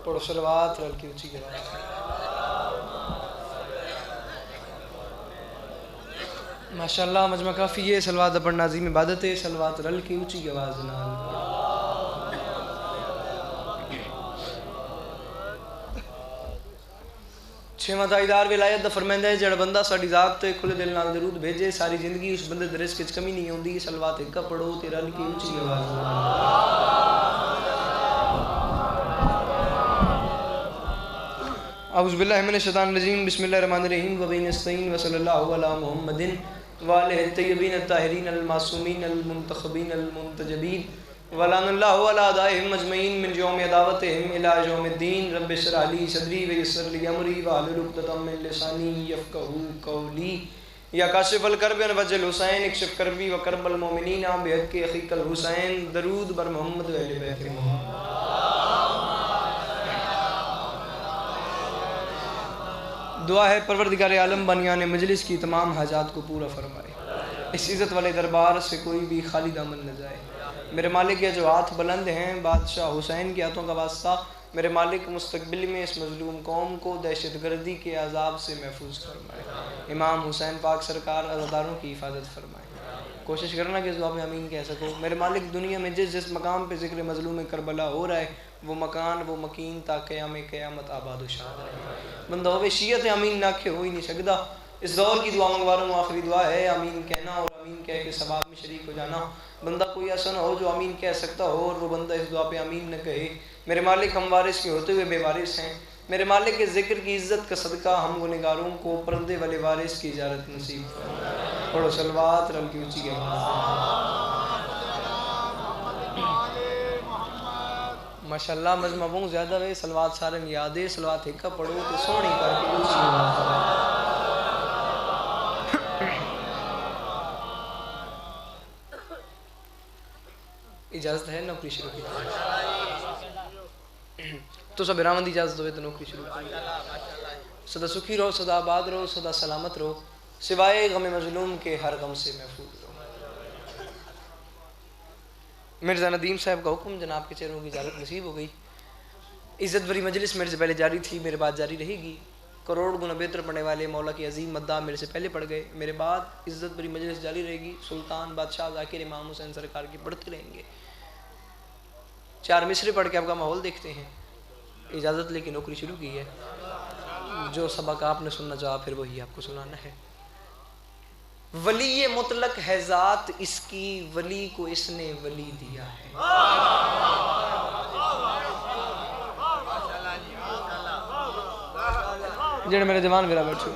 پڑھو صلوات رل کی اونچی آواز سے۔ ماشاءاللہ مجمع کافی ہے، صلوات پڑھنا عظیم عبادت ہے، صلوات رل کی اونچی آواز نال۔ چھواں تائیدار ولایت دا فرمائندہ ہے جڑا بندہ ساڈی ذات تے کھلے دل نال درود بھیجے ساری زندگی اس بندے دے رزق وچ کمی نہیں ہوندی۔ صلوات ایک پڑھو تے رل کی اونچی آواز نال۔ اعوذ باللہ من الشیطان الرجیم، بسم اللہ الرحمن الرحیم، وبہ نستعین، وصلی اللہ علی محمد وآلہ الطیبین الطاہرین المعصومین المنتخبین المنتجبین، ولعن اللہ علی اعدائہم اجمعین من یوم عداوتہم الی یوم الدین۔ رب اشرح لی صدری ویسر لی امری واحلل عقدۃ من لسانی یفقہوا قولی۔ یا کاشف الکرب وجہ الحسین، اکشف کربی وکرب المؤمنین بحق اخیک الحسین۔ درود بر محمد و اہل بیت محمد۔ دعا ہے پروردگار عالم بنیان مجلس کی تمام حاجات کو پورا فرمائے، اس عزت والے دربار سے کوئی بھی خالی دامن نہ جائے۔ میرے مالک یہ جو ہاتھ بلند ہیں بادشاہ حسین کے ہاتھوں کا واسطہ، میرے مالک مستقبل میں اس مظلوم قوم کو دہشت گردی کے عذاب سے محفوظ فرمائے۔ امام حسین پاک سرکار عزاداروں کی حفاظت فرمائے۔ کوشش کرنا کہ اس دعا میں آمین کہہ سکو۔ میرے مالک دنیا میں جس مقام پہ ذکر مظلوم کربلا ہو رہا ہے وہ مکان وہ مکین تا قیام قیامت آباد و شاد رہے۔ بندہ ہوئے شیعت آمین نہ کہ ہو ہی نہیں سکتا۔ اس دور کی دعا منگوا رہا ہوں، آخری دعا ہے آمین کہنا اور آمین کہہ کے ثواب میں شریک ہو جانا۔ بندہ کوئی ایسا نہ ہو جو آمین کہہ سکتا ہو اور وہ بندہ اس دعا پہ آمین نہ کہے۔ میرے مالک ہم وارث کے ہوتے ہوئے بے وارث ہیں، میرے مالک کے ذکر کی عزت کا صدقہ ہم گنہگاروں کو پردے والے وارث کی اجازت نصیب فرمائے۔ پڑھو صلوات رب کی اونچی ماشاءاللہ مجمع بہت زیادہ ہے، صلوات سارے یاد ہے، صلوات ایک پڑھو تو سونی کر کے اونچی آواز۔ اجازت ہے نوکری شروع کی تو سب برامند اجازت ہوئے تو نوکری شروع کی۔ سدا سکھی رہو، سدا آباد رہو، سدا سلامت رہو، سوائے غم مظلوم کے ہر غم سے محفوظ رہو۔ مرزا ندیم صاحب کا حکم، جناب کے چہروں کی اجازت نصیب ہو گئی۔ عزت بری مجلس میرے سے پہلے جاری تھی، میرے بعد جاری رہے گی۔ کروڑ گنا بہتر پڑھنے والے مولا کی عظیم مداح میرے سے پہلے پڑھ گئے، میرے بعد عزت بری مجلس جاری رہے گی۔ سلطان بادشاہ ذاکر امام حسین سرکار کی پڑھتے رہیں گے۔ 4 مصرے پڑھ کے آپ کا ماحول دیکھتے ہیں۔ اجازت لے کے نوکری شروع کی ہے، جو سبق آپ نے سننا چاہا پھر وہی آپ کو سنانا ہے۔ ولی مطلق ہے ذات اس کی، ولی کو اس نے ولی دیا ہے۔ جنہیں میرے جوان میرا بیٹھو،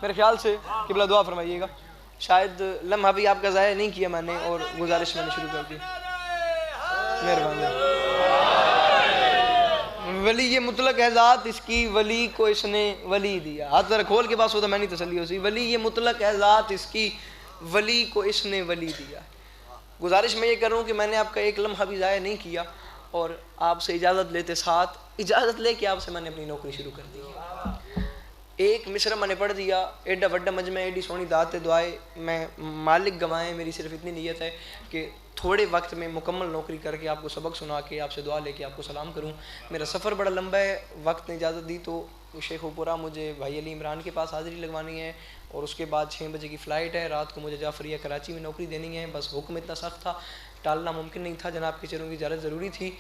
میرے خیال سے قبلہ دعا فرمائیے گا، شاید لمحہ بھی آپ کا ضائع نہیں کیا میں نے اور گزارش میں نے شروع کر دی، مہربانی۔ ولی مطلق ہے ذات اس کی، ولی کو اس نے ولی دیا۔ ہاتھ ذرا کھول کے پاس ہوتا میں نہیں تسلی ہو سی۔ ولی مطلق ہے ذات اس کی، ولی کو اس نے ولی دیا۔ گزارش میں یہ کر رہا ہوں کہ میں نے آپ کا ایک لمحہ بھی ضائع نہیں کیا اور آپ سے اجازت لیتے ساتھ اجازت لے کے آپ سے میں نے اپنی نوکری شروع کر دی۔ ایک مصرع میں نے پڑھ دیا، ایڈا وڈا مجمع، ایڈی سونی دعات دعائے، میں مالک گوائیں، میری صرف اتنی نیت ہے کہ تھوڑے وقت میں مکمل نوکری کر کے آپ کو سبق سنا کے آپ سے دعا لے کے آپ کو سلام کروں۔ میرا سفر بڑا لمبا ہے، وقت نے اجازت دی تو شیخ پورہ مجھے بھائی علی عمران کے پاس حاضری لگوانی ہے اور اس کے بعد 6 بجے کی فلائٹ ہے، رات کو مجھے جعفریہ کراچی میں نوکری دینی ہے۔ بس حکم اتنا سخت تھا، ٹالنا ممکن نہیں تھا، جناب کے چہروں کی اجازت ضروری تھی۔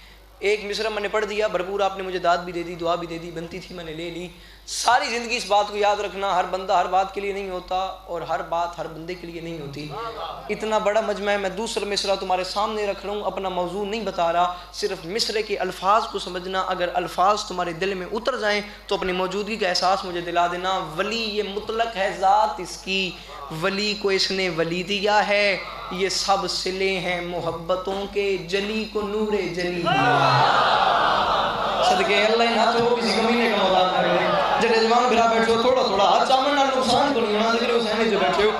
ایک مصرع میں نے پڑھ دیا، بھرپور آپ نے مجھے داد بھی دے دی، دعا بھی دے دی، بنتی تھی میں نے لے لی۔ ساری زندگی اس بات کو یاد رکھنا، ہر بندہ ہر بات کے لیے نہیں ہوتا اور ہر بات ہر بندے کے لیے نہیں ہوتی۔ اتنا بڑا مجمع ہے، میں دوسرا مصرع تمہارے سامنے رکھ رہا ہوں، اپنا موضوع نہیں بتا رہا، صرف مصرع کے الفاظ کو سمجھنا۔ اگر الفاظ تمہارے دل میں اتر جائیں تو اپنی موجودگی کا احساس مجھے دلا دینا۔ ولی یہ مطلق ہے ذات اس کی، ولی کو اس نے ولی دیا ہے، یہ سب صلے ہیں محبتوں کے، جلی کو نور جلی دیا ہے۔ صدقے اللہ نہ تو کسی کمینے کا محتاج نہ کرے۔ جڑے جوان بھرا بیٹھو تھوڑا تھوڑا ہاتھ چامن نال نقصان کو نہیں ہونا، ذکر حسین جو بیٹھے ہو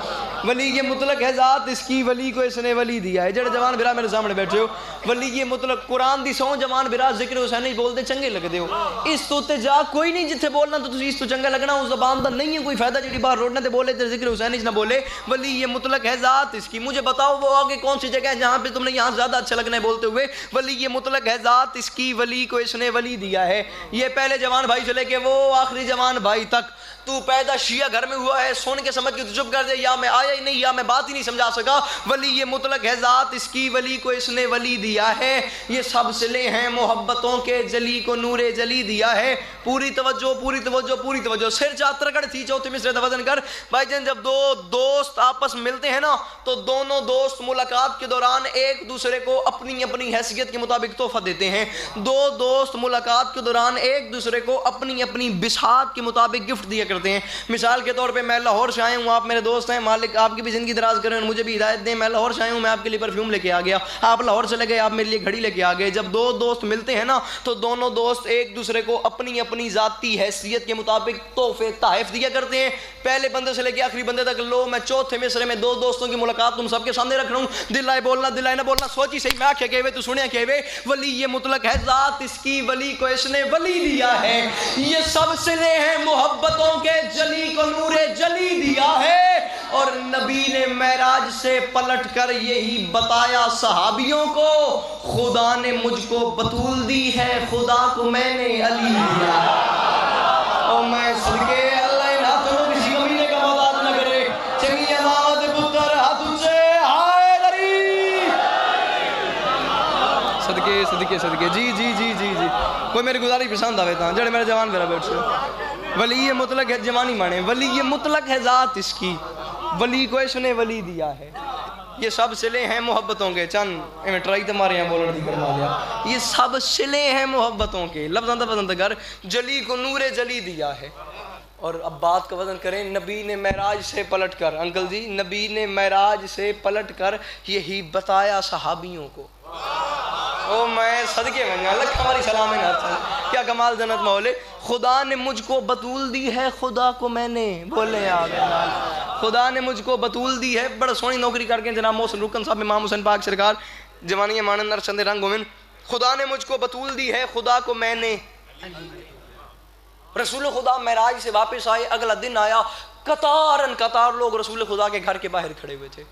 ولی یہ مطلق ہے ذات اس کی، ولی کو اس نے ولی دیا ہے۔ جڑے جوان بھرا میرے سامنے بیٹھے ہو، ولی یہ مطلق قرآن دی سو جوان بھرا ذکر حسین ہی بولتے چنگے لگ دے ہو، اس تو تے جا کوئی نہیں جتھے بولنا تو تسی اس تو چنگا لگنا، اس زبان دا نہیں ہے کوئی فائدہ جڑی باہر روڈنے تے بولے تے ذکر حسین ہی نہ بولے۔ ولی یہ مطلق ہے ذات اس کی، مجھے بتاؤ وہ آگے کون سی جگہ ہے جہاں پہ تم نے یہاں زیادہ اچھا لگنا ہے بولتے ہوئے ولی یہ مطلق ہے ذات اس کی، ولی کو اس نے ولی دیا ہے۔ یہ پہلے جوان بھائی سے لے کے وہ آخری جوان بھائی تک، تو پیدا شیعہ گھر میں ہوا ہے، سن کے سمجھ کے تو چپ کر دے، یا میں آیا ہی نہیں یا میں بات ہی نہیں سمجھا سکا۔ ولی یہ مطلق ہے ذات اس کی، ولی کو اس نے ولی دیا ہے۔ یہ سب صلے ہیں محبتوں کے، جلی کو نور جلی دیا ہے۔ پوری توجہ پوری توجہ پوری توجہ، سر چاتر کڑ تھی چوتھے مصرے دا وزن کر بھائی جان۔ جب دو دوست آپس ملتے ہیں نا تو دونوں دوست ملاقات کے دوران ایک دوسرے کو اپنی اپنی حیثیت کے مطابق تحفہ دیتے ہیں۔ دو دوست ملاقات کے دوران ایک دوسرے کو اپنی اپنی بساط کے مطابق گفٹ دیا کرتے ہیں۔ مثال کے طور پہ میں لاہور سے آیا ہوں، آپ میرے دوست ہیں، مالک آپ کی بھی زندگی دراز کریں اور مجھے بھی ہدایت دیں۔ میں لاہور سے آیا ہوں، میں آپ کے لیے پرفیوم لے کے آ گیا، آپ لاہور سے لے گئے، آپ میرے لیے گھڑی لے کے آ گئے۔ جب دو دوست ملتے ہیں نا تو دونوں دوست ایک دوسرے کو اپنی اپنی ذاتی حیثیت کے مطابق تحفے تحائف دیا کرتے ہیں۔ پہلے بندے سے لے کے آخری بندے تک لو، میں چوتھے مصرے میں دو دوستوں کی ملاقات تم سب کے سامنے رکھ رہا ہوں، دل آئے بولنا دل آئے نہ بولنا، سوچی صحیح میں آکھے کہے تو سنیا کہے۔ ولی یہ مطلق ہے ذات اس کی، ولی کو اس نے ولی دیا ہے۔ یہ سب صلے ہیں محبتوں کے، جلی کو نور جلی دیا ہے۔ اور نبی نے معراج سے پلٹ کر یہی بتایا صحابیوں کو، خدا نے مجھ کو بطول دی ہے، خدا کو میں نے علی دیا۔ اور میں صدقے اللہ ان ہاتھوں کسی کمینے کا محتاج نہ کرے، چنگی امامت پتر ہاتھ سے ہائے دری، صدقے صدقے صدقے جی جی جی جی جی۔ کوئی میری گزارش پسند آوے تھا جڑے میرے جوان میرا بیٹھ سے ولی یہ مطلق ہے جوانی مانے، ولی یہ مطلق ہے ذات اس کی، ولی کو اس نے ولی دیا ہے۔ یہ سب صلے ہیں محبتوں کے، چند میں ٹرائی تمہارے یہاں بولنے دی کروا لیا، یہ سب صلے ہیں محبتوں کے، لفظ اندر پسند کر، جلی کو نور جلی دیا ہے۔ اور اب بات کا وزن کریں، نبی نے معراج سے پلٹ کر، انکل جی نبی نے معراج سے پلٹ کر یہی بتایا صحابیوں کو۔ او میں صدقے بن گیا، لکھ ہماری سلام ہے، کیا کمال جنت مولے۔ خدا نے مجھ کو بطول دی ہے، خدا کو میں نے، بولے آگے، خدا نے مجھ کو بطول دی ہے۔ بڑا سونی نوکری کر کے جناب محسن رکن صاحب امام حسین پاک سرکار جوانی مانند نر چند رنگ گومن، خدا نے مجھ کو بطول دی ہے، خدا کو میں نے۔ رسول خدا معراج سے واپس آئے، اگلا دن آیا، قطارن قطار لوگ رسول خدا کے گھر کے باہر کھڑے ہوئے تھے۔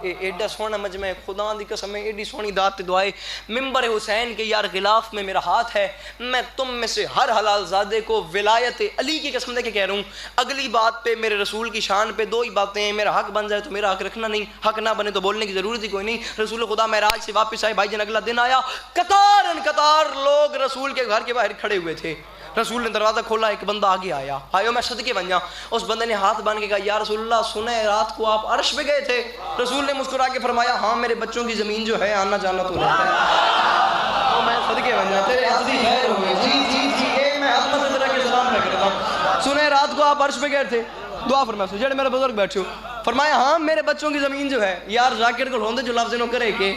ایڈا سونا مجمع، خدا دی قسم ہے ایڈی سونی دعات دعائے، ممبر حسین کے یار غلاف میں میرا ہاتھ ہے، میں تم میں سے ہر حلال زادے کو ولایت علی کی قسم دے کے کہہ رہا ہوں، اگلی بات پہ میرے رسول کی شان پہ دو ہی باتیں ہیں، میرا حق بن جائے تو میرا حق رکھنا نہیں، حق نہ بنے تو بولنے کی ضرورت ہی کوئی نہیں۔ رسول خدا معراج سے واپس آئے، بھائی جان اگلا دن آیا، قطارن قطار لوگ رسول کے گھر کے باہر کھڑے ہوئے تھے۔ رسول نے دروازہ کھولا، ایک بندہ آگے آیا، آئیو میں صدقے بن جاؤں۔ اس بندے نے ہاتھ باندھ کے کہا، یا رسول اللہ سنیں رات کو آپ عرش پہ گئے تھے؟ رسول نے مسکرا کے فرمایا، ہاں میرے بچوں کی زمین جو ہے آنا جانا تو رہتا ہے۔ تو میں صدقے بن جاؤں، تیرے حضری خیر ہوئے، جی جی جی، ایک میں حتمت سے طرح کے سلام میں کرتا ہوں۔ سنیں رات کو آپ عرش پہ گئے تھے؟ دعا فرمایا، جڑے میرے بزرگ بیٹھے ہو، فرمایا ہاں میرے بچوں کی زمین جو ہے، یار ذاکر کو ہوندے جو لفظ نو کرے کہ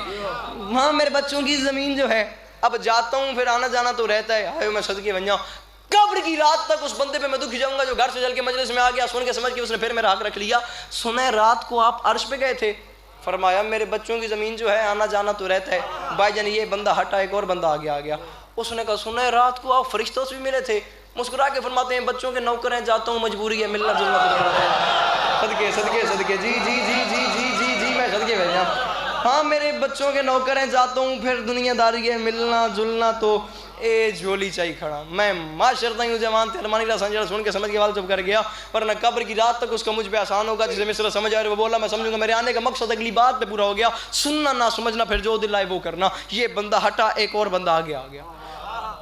ہاں میرے بچوں کی زمین جو ہے، اب جاتا ہوں پھر آنا جانا تو رہتا ہے۔ آئیو میں صدقے بن جاؤں، قبر کی رات تک اس بندے پہ میں دکھ جاؤں گا جو گھر سے چل کے مجلس میں آ گیا، سن کے سمجھ کے اس نے پھر میرا حق رکھ لیا۔ سنیں رات کو آپ عرش پہ گئے تھے؟ فرمایا میرے بچوں کی زمین جو ہے آنا جانا تو رہتا ہے۔ بھائی جان یہ بندہ ہٹا، ایک اور بندہ آگے آ گیا، اس نے کہا سنیں رات کو آپ فرشتوں سے بھی ملے تھے؟ مسکرا کے فرماتے ہیں بچوں کے نوکر ہیں، جاتا ہوں مجبوری ہے، ملنا جلنا تو رہتا ہے۔ صدقے صدقے صدقے جی جی جی جی جی جی جی، میں صدقے بھیجا، ہاں میرے بچوں کے نوکر ہیں، جاتا ہوں پھر دنیا داری ہے، ملنا جلنا تو اے جھولی چاہی کھڑا۔ میں معاشرتا ہوں جوان تھے ارمانی رہا سنجھڑا سن کے سمجھ کے والد چپ کر گیا، ورنہ قبر کی رات تک اس کا مجھ پہ آسان ہوگا، جسے مصر سمجھ آئے وہ بولا میں سمجھوں گا، میرے آنے کا مقصد اگلی بات پہ پورا ہو گیا، سننا نہ سمجھنا، پھر جو دل آئے وہ کرنا۔ یہ بندہ ہٹا، ایک اور بندہ آگے آ گیا،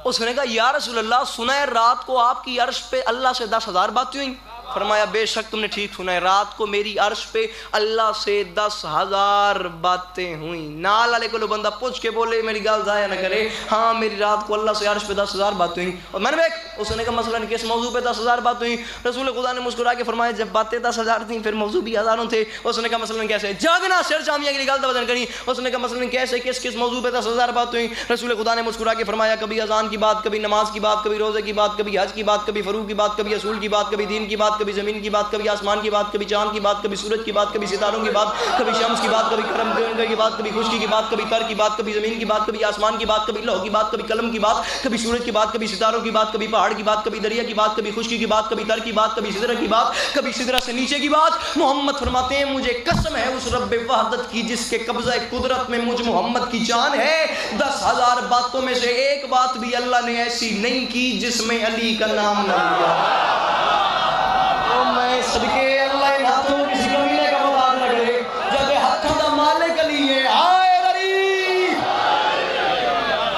اس نے کہا یا رسول اللہ سنیں رات کو آپ کی عرش پہ اللہ سے 10,000 باتیں ہوئیں؟ فرمایا بے شک تم نے ٹھیک سنا ہے، رات کو میری عرش پہ اللہ سے 10,000 باتیں ہوئیں۔ نال علیہ کو بندہ پوچھ کے بولے میری گال ضائع نہ کرے، ہاں میری رات کو اللہ سے عرش پہ 10,000 باتیں ہوئیں۔ اور میں نے اس نے کہا مثلاً کس موضوع پہ 10,000 باتیں ہوئیں؟ رسول خدا نے مسکرا کے فرمایا جب باتیں 10,000 تھیں پھر موضوع بھی ہزاروں تھے۔ اس نے کہا مثلاً کیسے؟ جاگنا سر شامیہ کی گال وزن کری۔ اس نے کہا مثلاً کیسے، کس موضوع پہ 10,000 باتیں ہوئیں؟ رسول خدا نے مسکرا کے فرمایا کبھی اذان کی بات، کبھی نماز کی بات، کبھی روزے کی بات، کبھی حج کی بات، کبھی فروغ کی بات، کبھی اصول کی بات، کبھی دین کی بات، کبھی زمین کی بات، کبھی آسمان کی بات، کبھی چاند کی بات، کبھی سورج کی بات، کبھی ستاروں کی بات، کبھی شمس کی بات، کبھی کرم کی بات، کبھی خشکی کی بات، کبھی تر کی بات، کبھی زمین کی بات، کبھی آسمان کی بات، کبھی لوح کی بات، کبھی قلم کی بات، کبھی سورج کی بات، کبھی ستاروں کی بات، کبھی پہاڑ کی بات، کبھی دریا کی بات، کبھی خشکی کی بات، کبھی تر کی بات، کبھی سدرہ کی بات، کبھی سدرہ سے نیچے کی بات۔ محمد فرماتے ہیں مجھے قسم ہے اس رب وحدت کی جس کے قبضہ قدرت میں مجھ محمد کی جان ہے، 10,000 باتوں میں سے ایک بات بھی اللہ نے ایسی نہیں کی جس میں علی کا نام نہ لیا۔ تو میں صدقے اللہ ان ہاتھوں کسی کمینے کا مدار نہ کرے، جب ہاتھوں کا مالک علی ہے، آئے علی۔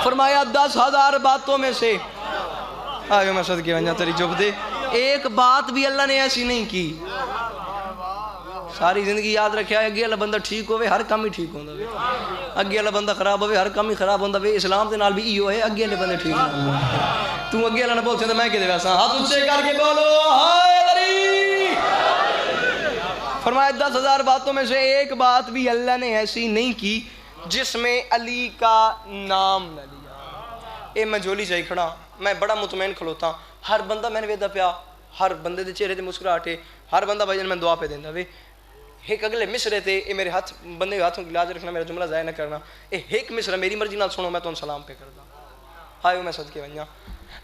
فرمایا 10,000 باتوں میں سے، آئے میں صدقے بن جا تیری جب دے، ایک بات بھی اللہ نے ایسی نہیں کی۔ ساری زندگی یاد رکھیا ہے، اگے والا بندہ ٹھیک ہوئے ہر کام ہی ٹھیک ہوندا وے، اگے والا بندہ خراب ہوئے ہر کام ہی خراب ہوندا وے۔ اسلام دے نال بھی ایو ہے، اگے والے بندے ٹھیک نہ تو اگے والا نہ بول سکدا میں کدے ویسا، ہاتھ اونچے کر کے بولو ہائے علی۔ فرمایا 10,000 باتوں میں سے ایک بات بھی اللہ نے ایسی نہیں کی جس میں علی کا نام نہ لیا۔ اے میں جھولی چاہی کھڑا، میں بڑا مطمئن کھلوتا، ہر بندہ میں نے ویدہ پیا، ہر بندے دے چہرے تے مسکراہٹے، ہر بندہ بھائی جان میں دعا پہ دیندا وے۔ ایک اگلے مصرے تے، اے میرے ہاتھ بندے کے ہاتھوں کی لاج رکھنا، میرا جملہ ضائع نہ کرنا، اے ایک مصرہ میری مرضی نہ سنو، میں تو سلام پہ کردا۔ ہائے میں صدقے ونجا،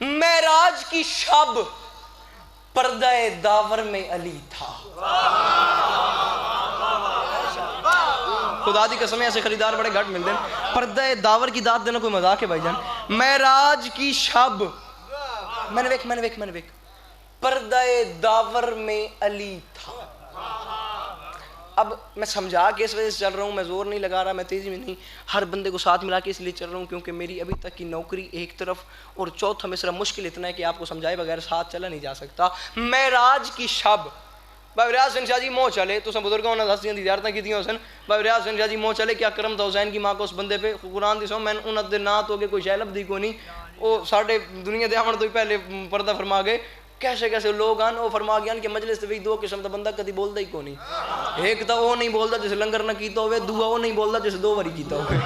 معراج کی شب پردہ داور میں علی تھا۔ خدا دی قسم ایسے خریدار بڑے گھٹ ملتے ہیں، پردہ داور کی داد دینا کوئی مذاق ہے بھائی جان۔ معراج کی شب میں نے ویک پردہ داور میں علی تھا۔ اب میں سمجھا کے اس وجہ سے چل رہا ہوں، میں زور نہیں لگا رہا، میں تیزی میں نہیں، ہر بندے کو ساتھ ملا کے اس لیے چل رہا ہوں کیونکہ میری ابھی تک کی نوکری ایک طرف اور چوتھا مصرع مشکل اتنا ہے کہ آپ کو سمجھائے بغیر ساتھ چلا نہیں جا سکتا۔ معراج کی شب بھائی ریاض حسین شاہ جی موہ چلے، تو سن بزرگوں نے ہستیاں دی زیارتاں کی دیاں حسین، بھائی ریاض حسین شاہ جی موہ چلے، کیا کرم تھا حسین کی ماں کو اس بندے پہ، قرآن دی سو میں انہوں دے نا تو کہ کوئی شے لبدی کو نہیں، وہ ساڑھے دنیا دے آمن تو ہی پہلے پردہ فرما گئے۔ کیسے لوگ آن وہ فرما گیا کہ مجلس تے دو قسم دا بندہ کدی بولدا ہی کو نہیں، ایک تا وہ نہیں بولدا جس لنگر نہ کیتا ہوئے، دوسرا وہ نہیں بولدا جس 2 باری کیتا ہوئے۔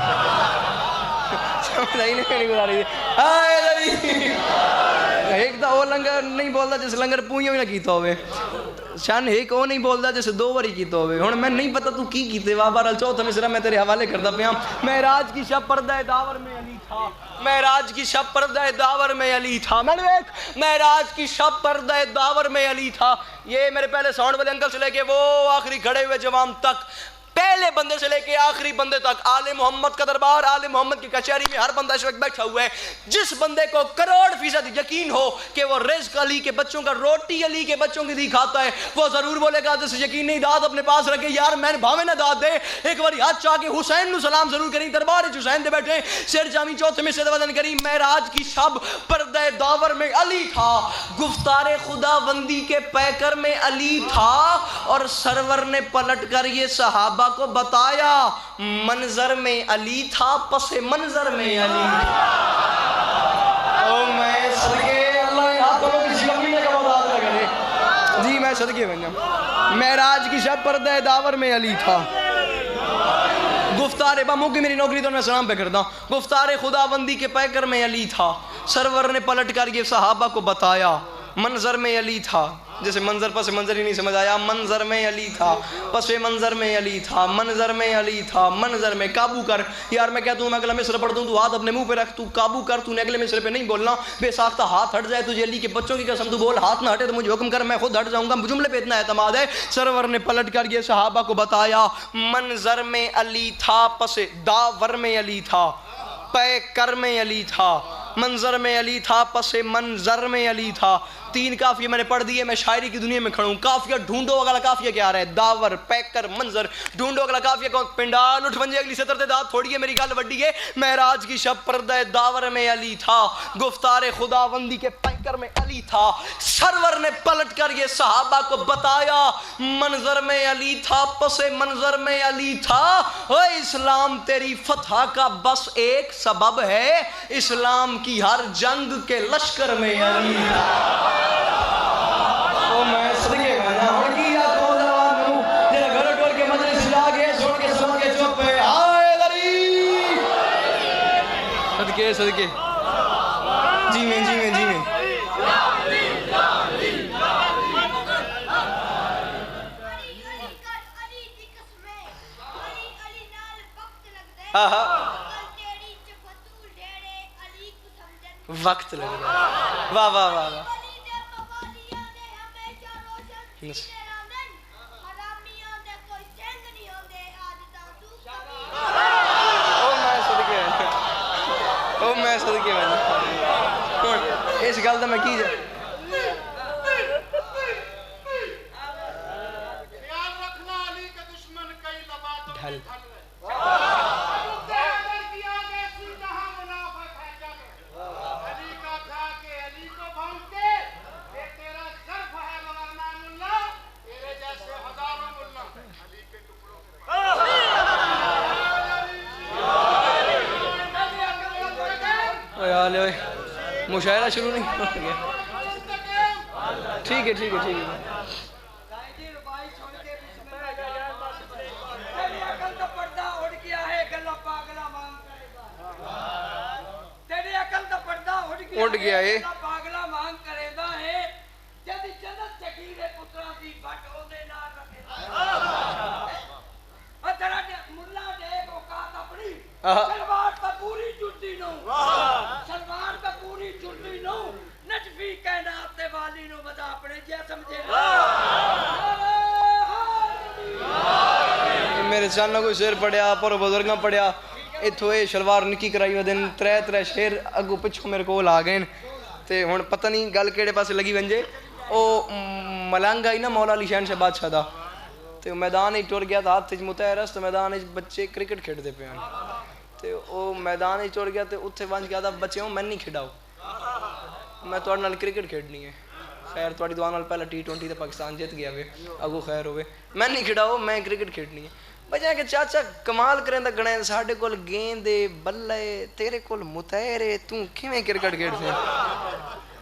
سمجھ آئی نہیں گزاری ایک تا وہ لنگر نہیں بولدا جس لنگر پوئیاں بھی نہ کیتا ہوئے، شان ایک وہ نہیں بولدا جس 2 باری کیتا ہوئے۔ ہن میں نہیں پتہ تو کی کیتے وا، بہرحال چوتھا مصرع میں تیرے حوالے کردا پیا۔ معراج کی شب پردہ داور میں علی تھا، معراج کی شب پردہ داور میں علی تھا۔ میں نے ایک معراج کی شب پردہ داور میں علی تھا۔ یہ میرے پہلے ساؤنڈ والے انکل سے لے کے وہ آخری کھڑے ہوئے جوان تک، پہلے بندے سے لے کے آخری بندے تک، آل محمد کا دربار، آل محمد کی کچہری میں ہر بندہ اس وقت بیٹھا ہوا ہے۔ جس بندے کو 1,00,00,000% یقین ہو کہ وہ رزق علی کے بچوں کا، روٹی علی کے بچوں کی دی کھاتا ہے، وہ ضرور بولے گا جس یقین نہیں داد اپنے پاس رکھے، یار میں بھاوے نہ داد دے، ایک بار ہاتھ چاہ کے حسین نو سلام ضرور کریں، دربار حسین دے بیٹھے، سر جامی چوتھے میں سے وزن کریں۔ معراج کی شب پردہ داور میں علی تھا، گفتار خدا بندی کے پیکر میں علی تھا، اور سرور نے پلٹ کر یہ صحابہ کو بتایا، منظر میں علی تھا، پس منظر میں علی تھا۔ او میں صدقے اللہ ہاتھوں کو کسی کمینے کا مدار نہ کرے، جی میں صدقے بن جاؤں۔ معراج کی شب پردہ داور میں علی تھا، گفتار باموں کی میری نوکری تو میں سلام پہ کرتا ہوں، گفتار خدا بندی کے پیکر میں علی تھا، سرور نے پلٹ کر یہ صحابہ کو بتایا، منظر میں علی تھا، جیسے منظر پس منظر ہی نہیں سمجھ آیا، منظر میں علی تھا، پس منظر میں علی تھا، منظر میں علی تھا، منظر میں قابو کر، یار میں کہتا ہوں میں اگلا مصرع پڑھ دوں تو ہاتھ اپنے منہ پہ رکھ، تو قابو کر، تو نے اگلے مصرع پہ نہیں بولنا، بے ساختہ ہاتھ ہٹ جائے تجھے علی کے بچوں کی قسم تو بول، ہاتھ نہ ہٹے تو مجھے حکم کر، میں خود ہٹ جاؤں گا، جملے پہ اتنا اعتماد ہے۔ سرور نے پلٹ کر یہ صحابہ کو بتایا، منظر میں علی تھا، پس داور میں علی تھا، پے کر میں علی تھا، منظر میں علی تھا، پس منظر میں علی تھا۔ 3 کافیے میں نے پڑھ دیے، میں شاعری کی دنیا میں کھڑا ہوں، کافیہ ڈھونڈو، اگلا کافیہ کیا آ رہا ہے، داور، پیکر، منظر، ڈھونڈو اگلا کافیہ کون، پنڈال اٹھ بنجے اگلی سطر تے داد تھوڑی ہے، میری گل وڈی ہے۔ معراج کی شب پردہ داور میں علی تھا، گفتار خداوندی کے پیکر میں علی تھا، سرور نے پلٹ کر یہ صحابہ کو بتایا، منظر میں علی تھا، پس منظر میں علی تھا۔ اے اسلام تیری فتح کا بس ایک سبب ہے، اسلام کی ہر جنگ کے لشکر میں علی تھا۔ او میں صدقے بنا ہوں کی یا کون زبان میں ہوں، جنہا گھر ٹول کے مجلس جا گئے، چھوڑ کے سمجھ کے چوپ ہے، آئے علی صدقے صدقے، جی میں وقت لگتا ہے. واہ واہ واہ واہ. میں صدقے اس گل تو میں کی جا ڈھل مشاعرہ شروع نہیں ہو گیا. ٹھیک ہے ٹھیک ہے ٹھیک ہے. اٹھ گیا ہے میرے سامنے کوئی شیر پڑھیا پر بزرگاں پڑھیا اتھو اے شلوار نکی کرائی ودن ترے شیر اگو پچھو میرے کو آ گئے تے ہن پتہ نہیں گل کیڑے پاسے لگی ونجے. او ملنگ آئی نا مولا علی شہن سے بادشاہ دا تے میدان ہی ٹر گیا تھا ہاتھ متحرس تو میدان بچے کرکٹ کھیڈتے پے ہیں تے او میدان ہی ٹر گیا تے اتھے ونج گیا تھا بچے ہوں میں نہیں کھیڈاؤ میں تواڈے نال کرکٹ کھیڈنی ہے. خیر تواڈی دعا نال پہلا T20 تے پاکستان جیت گیا وے اگو خیر ہوئے میں نہیں کھیڈاؤ میں کرکٹ کھیڈنی ہے. بچہ کہ چاچا کمال کریں دا گنے ساڈے کول گیندے بلے تیرے کول متحرے توں کیویں کرکٹ کھیڈدے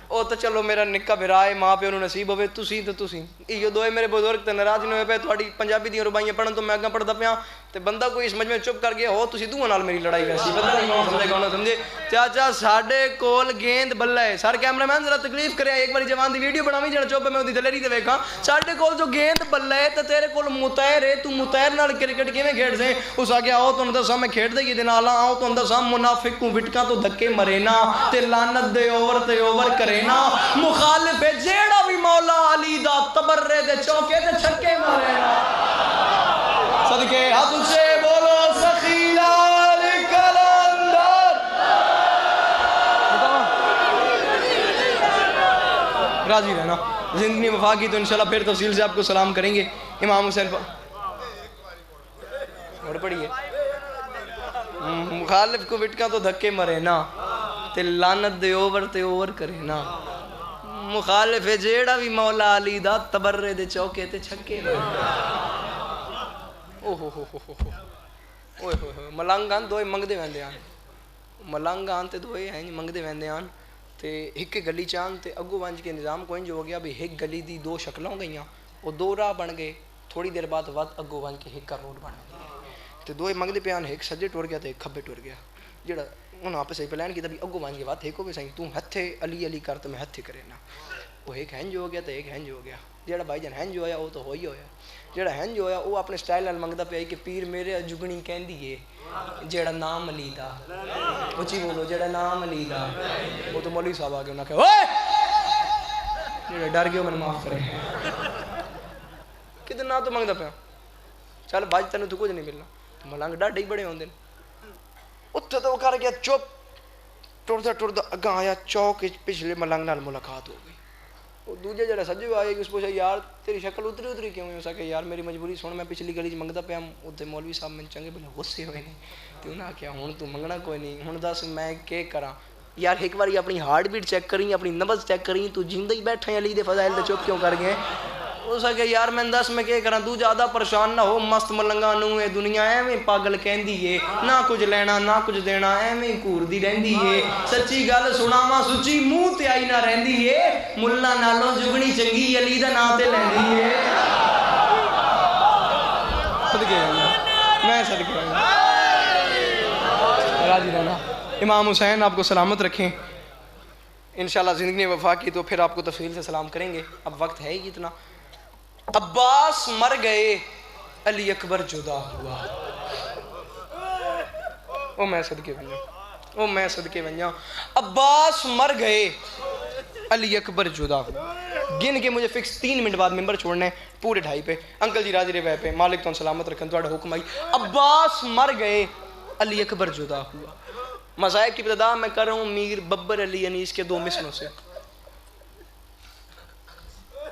او تو چلو میرا نکا بھرا ہے ماں پیو نوں نصیب ہوے تسی تے تسی ایو دوئے میرے بزرگ تے ناراض نہیں ہوئے پے تواڈی پنجابی دیاں ربائیاں پڑھن تو میں اگاں پڑھدا پیاں تے بندہ کوئی اس مجمع چپ کر گیا ہو تسی دوواں نال میری لڑائی ویسی پتہ نہیں کون سمجھے کون سمجھے. چاچا ساڈے کول گیند بلہ ہے سر کیمرہ مین ذرا تکلیف کرے ایک باری جوان دی ویڈیو بناویں جڑا چپ میں اودی دلیری تے ویکھاں ساڈے کول جو گیند بلہ ہے تے تیرے کول متحر ہے تو متحر نال کرکٹ کیویں کھیڈدے. اس آکھیا آؤ تانوں دساں میں کھیڈدا کیدے نال آؤ تانوں دساں منافق کو وٹکاں تو دھکے مرے نا تے لعنت دے اوور کرے نا مخالف ہے جیڑا بھی مولا علی دا تبرے دے چوکے تے چھکے مارے نا. صدقے ہاتھ سے بولو سخی لال کلندر. راضی رہنا زندگی وفا کی تو انشاءاللہ پھر تفصیل سے آپ کو سلام کریں گے. امام حسین اور پڑھیے مخالف کو وٹکاں تو دھکے مرے نا تے لعنت دے اوور کرے نا مخالف ہے جیڑا بھی مولا علی دا تبرے دے چوکے تے چھکے ملنگان دوئے منگدے ویندے آن ملنگان تے دوئے ہیں منگدے ویندے آن تے ایک گلی چاند تے اگو وانج کے نظام کوئی جو ہو گیا بھی ایک گلی دی دو شکلوں گئیاں وہ دو راہ بن گئے تھوڑی دیر بعد وقت اگو وانج کے ایک کا روڈ بن گیا تے دوئے منگدے پیان ایک سجے ٹور گیا تے ایک کھبے ٹور گیا جڑا انہوں آپ سے پلان کی تبھی اگو وانج کے بعد ایک ہو گئے سائیں تو ہتھے علی کر تو میں ہتھے کرے نا وہ ایک ہینج ہو گیا تے ایک ہینج ہو گیا جڑا بھائی جان ہینج ہویا وہ تو ہوئی ہویا جڑا ہینج ہویا وہ اپنے سٹائل نال منگدا پیا کہ پیر میرے جگنی کہندی ہے جڑا نام علی دا اچھی بولو جڑا نام علی دا وہ تو مولوی صاحب آ کے انہاں کہ اوئے جڑا ڈر گیا میں معاف کرے کتنا تو منگدا پیا چل باج تینوں تو کچھ نہیں ملنا ملنگ ڈاڈے ہی بڑے ہوندے اتھے تو کر گیا چپ ٹردا اگاں آیا چوک پچھلے ملنگ نال ملاقات ہو گئی وہ دوجے جڑا سجے آئے اس پوچھا یار تیری شکل اتری کیوں ہو سکے یار میری مجبوری سن میں پچھلی گلی منگدا پیا اتنے مولوی صاحب میں چنگے بھلے غصے ہوئے نہیں تو انہاں آخیا ہوں تو منگنا کوئی نہیں ہوں دس میں کہ کراں یار ایک باری اپنی ہارٹ بیٹ چیک کریں اپنی نبض چیک کریں تو جیندہ ہی بیٹھا ہیں علی دے فضائل دے چپ کیوں کر گئے ہو سکے یار میں دس میں کہ کراں تو زیادہ پریشان نہ ہو مست ملنگاں نوں اے دنیا ایویں پاگل کہندی ہے نہ کچھ لینا نہ کچھ دینا ایویں گھوردی رہندی ہے سچی گل سناواں سچی منہ تے آئی نہ رہندی ہے ملا نالوں جگنی چنگی علی دا نام تے لیندی ہے صدقے میں صدقے راضی رہنا. امام حسین آپ کو سلامت رکھیں انشاءاللہ زندگی وفا کی تو پھر آپ کو تفصیل سے سلام کریں گے اب وقت ہے ہی اتنا. عباس مر گئے علی اکبر جدا ہوا او میں صدقے بھائی او میں صدقے بن جاؤں. عباس مر گئے، علی اکبر جدا ہوا. گن کے مجھے فکس 3 منٹ بعد ممبر چھوڑنے پورے 2:30 پہ. انکل جی راضی رہے پہ، مالک تو سلامت رکھن، تھوڑا حکم آئی. عباس مر گئے، علی اکبر جدا ہوا. مذاہب کی ابتدا میں کر رہا ہوں میر ببر علی انیس کے 2 مصنوں سے.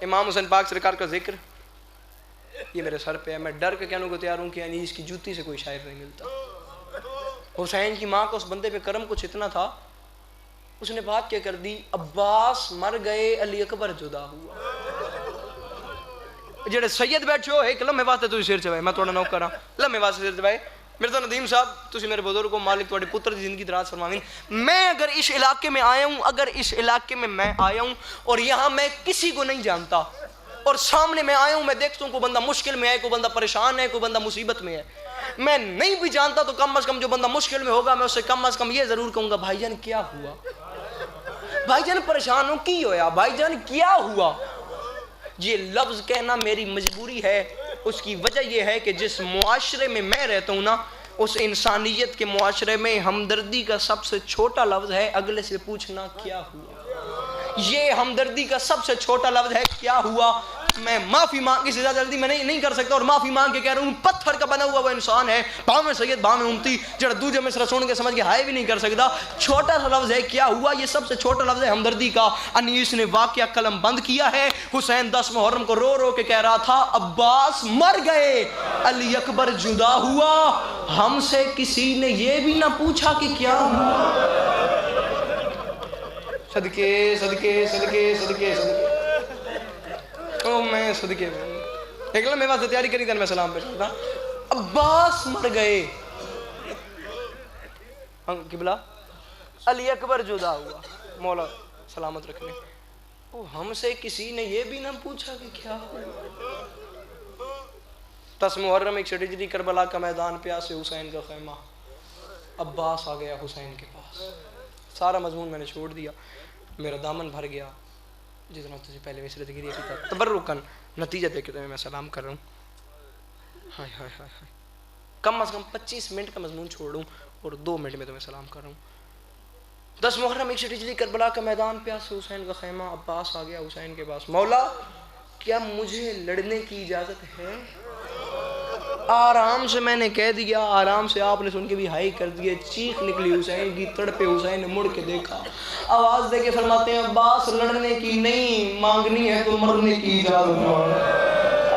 امام حسین پاک سرکار کا ذکر یہ میرے سر پہ ہے. میں ڈر کے کہنے کو تیار ہوں کہ انیس کی جوتی سے کوئی شاعر نہیں ملتا. حسین کی ماں کا اس بندے پہ کرم کچھ اتنا تھا، اس نے بات کیا کر دی، عباس مر گئے، علی اکبر جدا ہوا. جڑے سید بیٹھے ہو ایک لمحے واسطے تسی سر چوائے، میں تھوڑا نوک کراں لمحے واسطے سر چوائے. مرزا ندیم صاحب تسی میرے بزرگ کو، مالک تھوڑے پتر دی زندگی دراز فرماویں. میں اگر اس علاقے میں آیا ہوں، اگر اس علاقے میں میں آیا ہوں اور یہاں میں کسی کو نہیں جانتا اور سامنے میں آیا ہوں، میں دیکھتا ہوں کوئی بندہ مشکل میں ہے، کوئی بندہ پریشان ہے، کوئی بندہ مصیبت میں ہے، میں نہیں بھی جانتا تو کم از کم جو بندہ مشکل میں ہوگا میں اسے کم از کم یہ ضرور کہوں گا بھائی جان کیا ہوا، بھائی جان پریشان ہوں کی ہویا، بھائی جان کیا ہوا. یہ لفظ کہنا میری مجبوری ہے. اس کی وجہ یہ ہے کہ جس معاشرے میں میں رہتا ہوں نا، اس انسانیت کے معاشرے میں ہمدردی کا سب سے چھوٹا لفظ ہے اگلے سے پوچھنا کیا ہوا. یہ ہمدردی کا سب سے چھوٹا لفظ ہے کیا ہوا. میں معافی مانگ کے زیادہ جلدی میں نہیں کر سکتا، اور معافی مانگ کے کہہ رہا ہوں پتھر کا بنا ہوا وہ انسان ہے، باں میں سید باں میں امتی، جڑا دوجے میں سن کے سمجھ کے ہائے بھی نہیں کر سکتا. چھوٹا سا لفظ ہے کیا ہوا، یہ سب سے چھوٹا لفظ ہے ہمدردی کا. انیس نے واقعہ قلم بند کیا ہے. حسین 10 محرم کو رو رو کے کہہ رہا تھا عباس مر گئے، علی اکبر جدا ہوا، ہم سے کسی نے یہ بھی نہ پوچھا کہ کیا ہوا. صدقے صدقے صدقے صدقے صدقے او میں صدقے ایک لمحے واسطے تیاری کری تھی میں سلام پیش کرتا. عباس مر گئے، قبلہ علی اکبر جدا ہوا، مولا سلامت رکھنے. ہم سے کسی نے یہ بھی نہ پوچھا کہ کیا ہوا. 10 محرم 61 ہجری کربلا کا میدان پہ سے حسین کا خیمہ. عباس آ گیا حسین کے پاس. سارا مضمون میں نے چھوڑ دیا، میرا دامن بھر گیا. جتنا تجھے پہلے ویسے گری کی تھا تبرکن نتیجہ دیکھ کے میں سلام کر رہا ہوں. ہائے ہائے ہائے ہائے، کم از کم 25 منٹ کا مضمون چھوڑوں اور 2 منٹ میں تمہیں سلام کر رہا ہوں. 10 محرم 61 ہجری کربلا کا میدان پہ سے حسین کا خیمہ. عباس آ گیا حسین کے پاس. مولا کیا مجھے لڑنے کی اجازت ہے؟ آرام سے میں نے کہہ دیا، آرام سے آپ نے سن کے بھی ہائی کر دیے. چیخ نکلی حسین کی، تڑپے حسین نے مڑ کے دیکھا، آواز دے کے فرماتے ہیں عباس لڑنے کی نہیں مانگنی ہے تو مرنے کی اجازت ہے.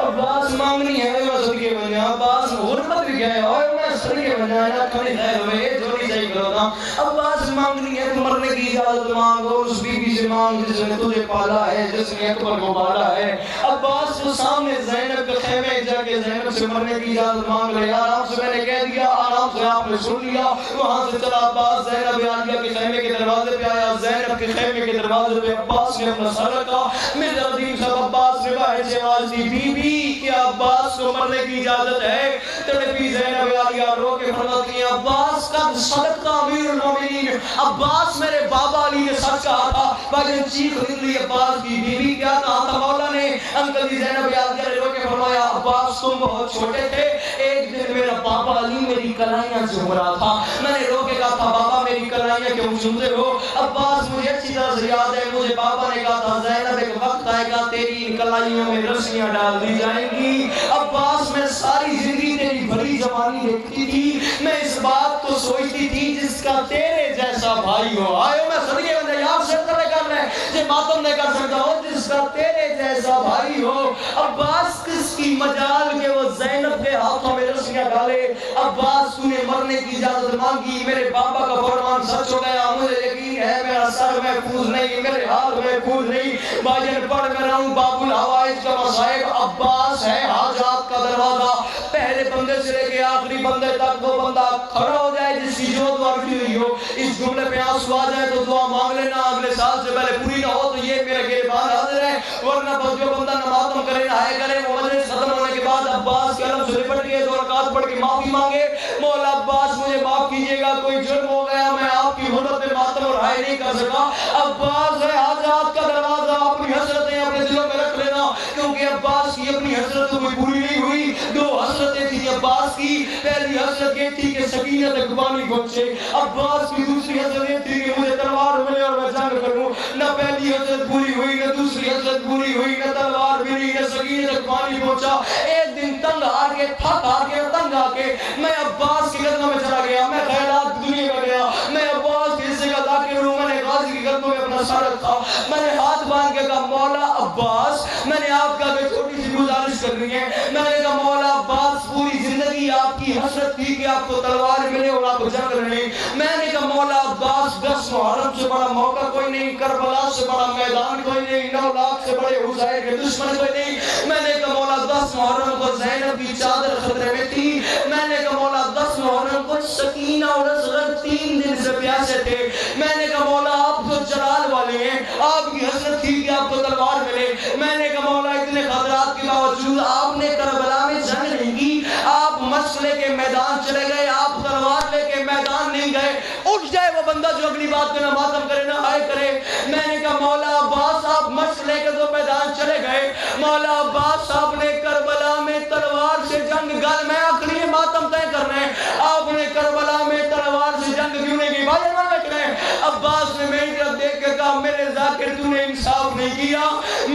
عباس مانگنی ہے میں صدقے بن جاؤں. عباس غربت بھی گیا اور میں صدقے بن جاؤں نہ کھڑی خیر ہوئے جو نہیں صحیح کرتا. عباس مانگنی ہے تو مرنے کی اجازت مانگ، اور اس بی بی سے مانگ جس نے تجھے پالا ہے، جس نے اکبر کو پالا ہے. عباس کو سامنے زینب کے خیمے جا کے زینب سے مرنے کی اجازت مانگ لے. آرام سے میں نے کہہ دیا، آرام سے آپ نے سن لیا. وہاں سے چلا عباس زینب عالیہ کے خیمے کے دروازے پہ آیا. زینب کے خیمے کے دروازے پہ عباس نے اپنا سر رکھا. مرزا ندیم صاحب عباس نے باہر سے آواز دی، بی بی کیا عباس کو مرنے کی اجازت ہے؟ تڑپی زینب عالیہ رو کے فرماتی ہیں عباس قد صدقت امیر المومنین، عباس میرے بابا علی نے سچ کہا تھا. باقی چیخ نکلی عباس کی، بی بی کیا کہا تھا مولا نے؟ انکل جی زینب عالیہ نے رو کے فرمایا عباس تم بہت چھوٹے تھے، ایک دن میرا بابا علی میری کلائیاں چوم رہا تھا، میں نے رو کے کہا تھا بابا میری کلائیاں کیوں چومتے ہو؟ عباس مجھے اچھی طرح سے یاد ہے، مجھے بابا نے کہا تھا زینب ایک وقت آئے گا تیری ان کلائیوں میں رسیاں ڈال دی جائیں گی. عباس میں ساری زندگی تیری بڑی جوانی دیکھتی تھی، میں اس بات کو سوچتی تھی جس کا تیرے جیسا بھائی ہو. آئے میں صدقے بندے یاد سے طرح کر رہے ہیں جے ماتم نے کر سکتا ہو جس کا تیرے جیسا بھائی ہو. عباس کس کی مجال کہ وہ زینب کے ہاتھوں میں رسیاں ڈالے. عباس تو نے مرنے کی اجازت مانگی، میرے بابا کا فرمان سچ ہو گیا. مجھے یقین ہے میرا سر محفوظ نہیں، میرے ہاتھ محفوظ نہیں. بھائیان پڑھ کر رہا ہوں باب الحوائج کا مصائب. عباس ہے حاجات کا دروازہ، پہلے بندے سے لے کے آخری بندے تک وہ بندہ کھڑا ہو جائے جس کی جو دعا کی ہوئی ہو. اس جملے پہ آنسو آ جائے تو دعا مانگ لینا، اگلے سال سے پہلے پوری نہ ہو تو یہ میرے گریبان حاضر ہے. ورنہ بس جو بندہ نماز کرے نہ کرے وہ مجلس ختم ہونے کے بعد عباس کے علم سے لپٹ کے 2 رکعت پڑھ کے معافی مانگے، مولا عباس مجھے معاف کیجیے گا، کوئی جرم ہو گیا، میں آپ کی حرمت میں ماتم اور ہائے نہیں کر سکا. عباس ہے حاجات کا دروازہ، اپنی حسرتیں اپنے دلوں میں رکھ لینا، کیونکہ عباس کی اپنی حسرت کوئی پوری نہیں ہوئی. 2 حسرتیں تھی عباس کی. کی پہلی حسرت یہ تھی کہ سکینہ تک پانی پہنچے، عباس کی دوسری حسرت یہ تھی کہ مجھے تلوار ملے اور میں جنگ کروں. نہ پہلی حسرت پوری ہوئی، نہ دوسری حسرت پوری ہوئی، نہ تلوار ملی، نہ سکینہ تک پانی پہنچا. ایک دن تنگ آ کے، تھک آ کے، تنگ آ کے میں عباس کے قدموں میں چلا گیا. میں خیالات دنیا میں گیا، میں عباس کے حصے کا ذاکر ہوں. میں نے غازی کے قدموں میں اپنا سر رکھا، میں نے ہاتھ باندھ کے کہا مولا عباس، میں نے آپ کا ایک چھوٹی سی گزارش کرنی ہے. میں نے کہا مولا عباس، پوری زندگی آپ کی حسرت تھی کہ آپ کو تلوار ملے اور آپ جنگ لڑیں. میں نے کہا مولا عباس، 10 محرم سے بڑا موقع کوئی نہیں، کربلا سے بڑا میدان کوئی نہیں، 9 لاکھ سے بڑے حسین کے دشمن کوئی نہیں. میں نے کہا مولا 10 محرم کو زینب کی چادر خطرے میں تھی. میں نے کہا مولا 10 محرم کو سکینہ اور اصغر 3 دن سے پیاسے تھے. میں نے کہا مولا آپ تو جلال والے ہیں، آپ کی حسرت تھی کہ آپ کو تلوار ملے. میں نے کہا مولا اتنے خطرات کے باوجود آپ نے کربلا میں جنگ نہیں کی، آپ مشق لے کے میدان چلے گئے، آپ تلوار لے کے میدان نہیں گئے. اٹھ جائے وہ بندہ جو اگلی بات میں نہ ماتم کرے نہ ہائے کرے. میں نے کہا مولا عباس، آپ مشق لے کے تو میدان چلے گئے، مولا عباس آپ نے کربلا میں تلوار سے جنگ گل میں آخری ماتم طے کرنا ہے، آپ نے کربلا میں تلوار سے جنگ کیوں نہیں کی؟ بھائی نہ بیٹھنا ہے. عباس نے میری طرف دیکھ کے کہا میرے ذاکر تو نے انصاف نہیں کیا،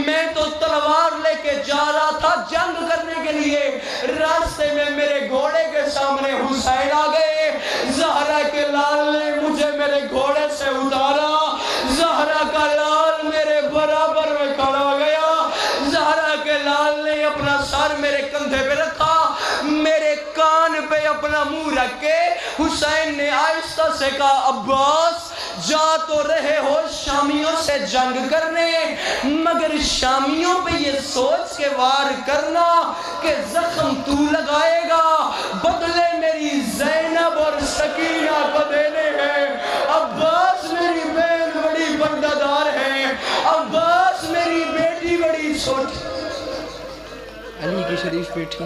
میں تو تلوار لے کے جا رہا تھا جنگ کرنے کے لیے، راستے میں میرے گھوڑے کے سامنے حسین آ گئے. زہرا کے لال نے مجھے میرے گھوڑے سے اتارا، زہرا کا لال میرے برابر میں کھڑا ہو گیا. زہرا کے لال نے اپنا سر میرے کندھے پہ رکھا، میرے کان پہ اپنا منہ رکھ کے حسین نے آہستہ سے کہا عباس جا تو رہے ہو شامیوں سے جنگ کرنے، مگر شامیوں پہ یہ سوچ کے وار کرنا کہ زخم تو لگائے گا، بدلے میری زینب اور سکینہ کو دینے ہیں. عباس میری بہن بڑی پردہ دار ہے، عباس میری بیٹی بڑی چھوٹی. علی کی شریف بیٹی